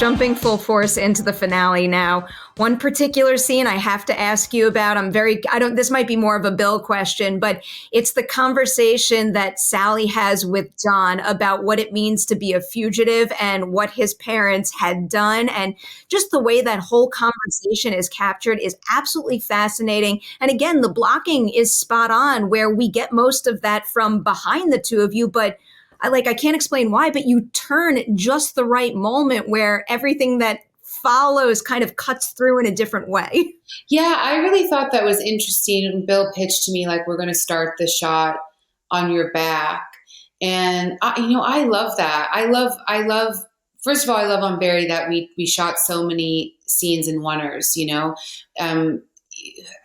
jumping full force into the finale now. One particular scene I have to ask you about. This might be more of a Bill question, but it's the conversation that Sally has with John about what it means to be a fugitive and what his parents had done. And just the way that whole conversation is captured is absolutely fascinating. And again, the blocking is spot on where we get most of that from behind the two of you, but I can't explain why, but you turn just the right moment where everything that follows kind of cuts through in a different way. Yeah, I really thought that was interesting. And Bill pitched to me, like, we're going to start the shot on your back. And I love that. I love, first of all, I love on Barry that we shot so many scenes in oneers,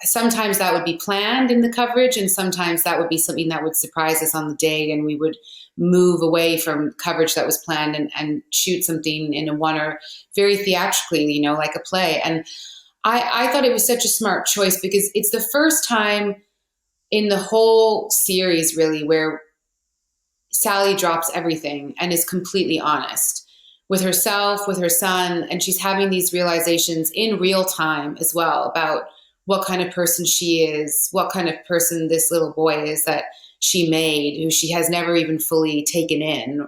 sometimes that would be planned in the coverage, and sometimes that would be something that would surprise us on the day, and we would move away from coverage that was planned and shoot something in a oneer very theatrically, like a play. And I thought it was such a smart choice because it's the first time in the whole series really where Sally drops everything and is completely honest with herself, with her son, and she's having these realizations in real time as well about what kind of person she is, what kind of person this little boy is that she made, who she has never even fully taken in.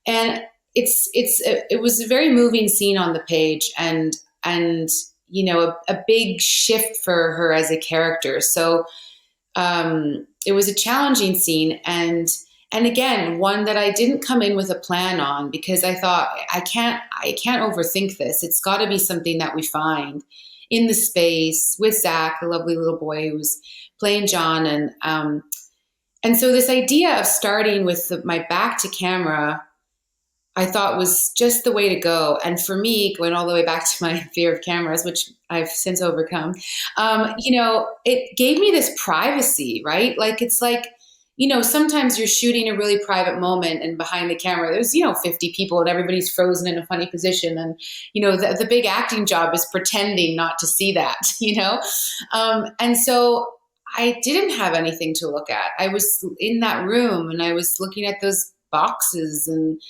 And it was a very moving scene on the page and a big shift for her as a character. So it was a challenging scene and again, one that I didn't come in with a plan on because I thought I can't overthink this. It's got to be something that we find in the space with Zach, the lovely little boy who was playing John. And so this idea of starting with my back to camera, I thought was just the way to go. And for me, going all the way back to my fear of cameras, which I've since overcome, it gave me this privacy, right? Like, it's like, sometimes you're shooting a really private moment and behind the camera, there's, 50 people and everybody's frozen in a funny position. And, the big acting job is pretending not to see that, and so I didn't have anything to look at. I was in that room and I was looking at those boxes and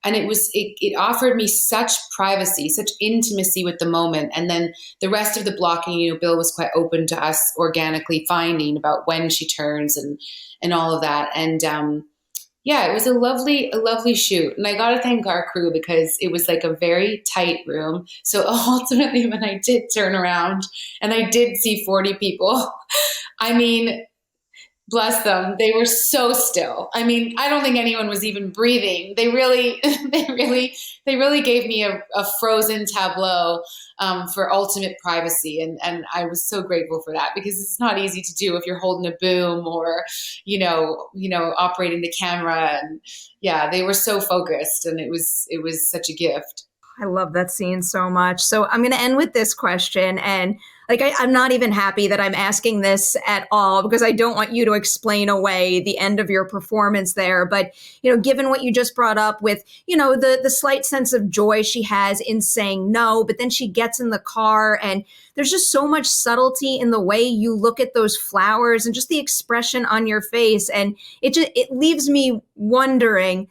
it offered me such privacy, such intimacy with the moment. And then the rest of the blocking, Bill was quite open to us organically finding about when she turns and all of that. And it was a lovely shoot. And I got to thank our crew because it was like a very tight room. So ultimately, when I did turn around and I did see 40 people, I mean, bless them, they were so still. I mean, I don't think anyone was even breathing. They really gave me a frozen tableau for ultimate privacy. And I was so grateful for that because it's not easy to do if you're holding a boom or, operating the camera. And yeah, they were so focused and it was such a gift. I love that scene so much. So I'm going to end with this question. And I'm not even happy that I'm asking this at all because I don't want you to explain away the end of your performance there. But, given what you just brought up with, the slight sense of joy she has in saying no, but then she gets in the car and there's just so much subtlety in the way you look at those flowers and just the expression on your face. And it leaves me wondering,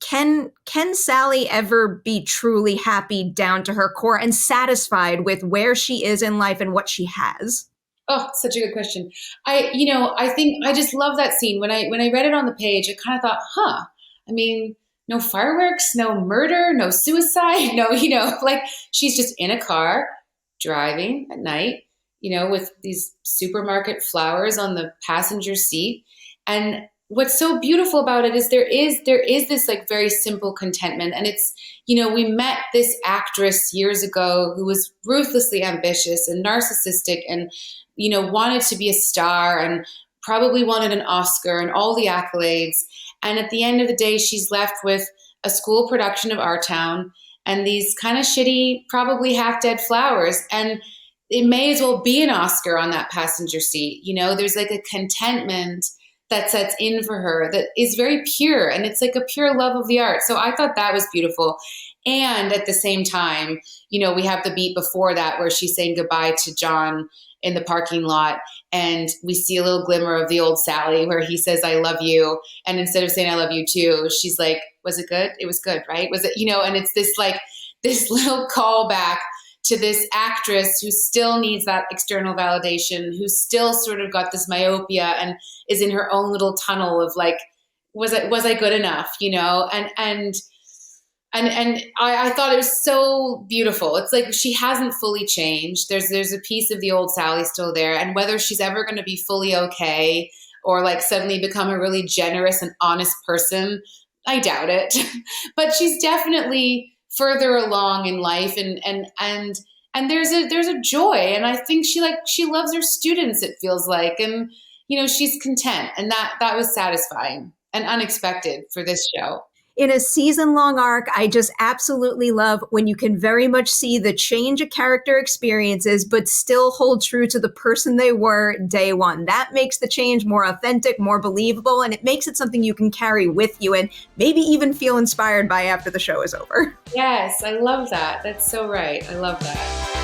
can Sally ever be truly happy down to her core and satisfied with where she is in life and what she has? Oh, such a good question. I think I just love that scene. When I read it on the page, I kind of thought, I mean, no fireworks, no murder, no suicide, no, she's just in a car driving at night, with these supermarket flowers on the passenger seat. And what's so beautiful about it is there is this very simple contentment. And it's, we met this actress years ago who was ruthlessly ambitious and narcissistic and, wanted to be a star and probably wanted an Oscar and all the accolades. And at the end of the day, she's left with a school production of Our Town and these kind of shitty, probably half-dead flowers. And it may as well be an Oscar on that passenger seat. There's a contentment that sets in for her that is very pure. And it's a pure love of the art. So I thought that was beautiful. And at the same time, we have the beat before that where she's saying goodbye to John in the parking lot. And we see a little glimmer of the old Sally where he says, I love you. And instead of saying, I love you too, she's like, was it good? It was good, right? Was it, and it's this this little callback to this actress who still needs that external validation, who's still sort of got this myopia and is in her own little tunnel of like, was I good enough, you know? And I thought it was so beautiful. It's like she hasn't fully changed. There's a piece of the old Sally still there, and whether she's ever going to be fully okay or like suddenly become a really generous and honest person, I doubt it. But she's definitely further along in life, and there's a joy, and I think she loves her students, it feels like, and you know, she's content, and that was satisfying and unexpected for this show. In a season-long arc, I just absolutely love when you can very much see the change a character experiences, but still hold true to the person they were day one. That makes the change more authentic, more believable, and it makes it something you can carry with you and maybe even feel inspired by after the show is over. Yes, I love that. That's so right. I love that.